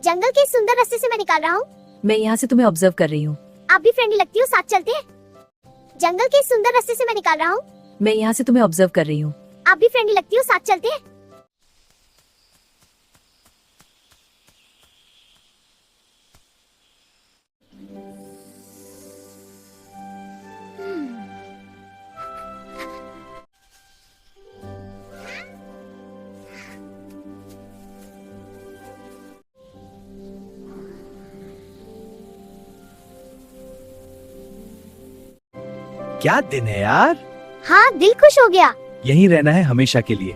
जंगल के इस सुंदर रास्ते से मैं निकाल रहा हूँ। मैं यहाँ से तुम्हें ऑब्जर्व कर रही हूँ। आप भी फ्रेंडली लगती हो, साथ चलते हैं। जंगल के इस सुंदर रास्ते से मैं निकाल रहा हूँ। मैं यहाँ से तुम्हें ऑब्जर्व कर रही हूँ। आप भी फ्रेंडली लगती हो, साथ चलते हैं। क्या दिन है यार। हाँ, दिल खुश हो गया। यहीं रहना है हमेशा के लिए।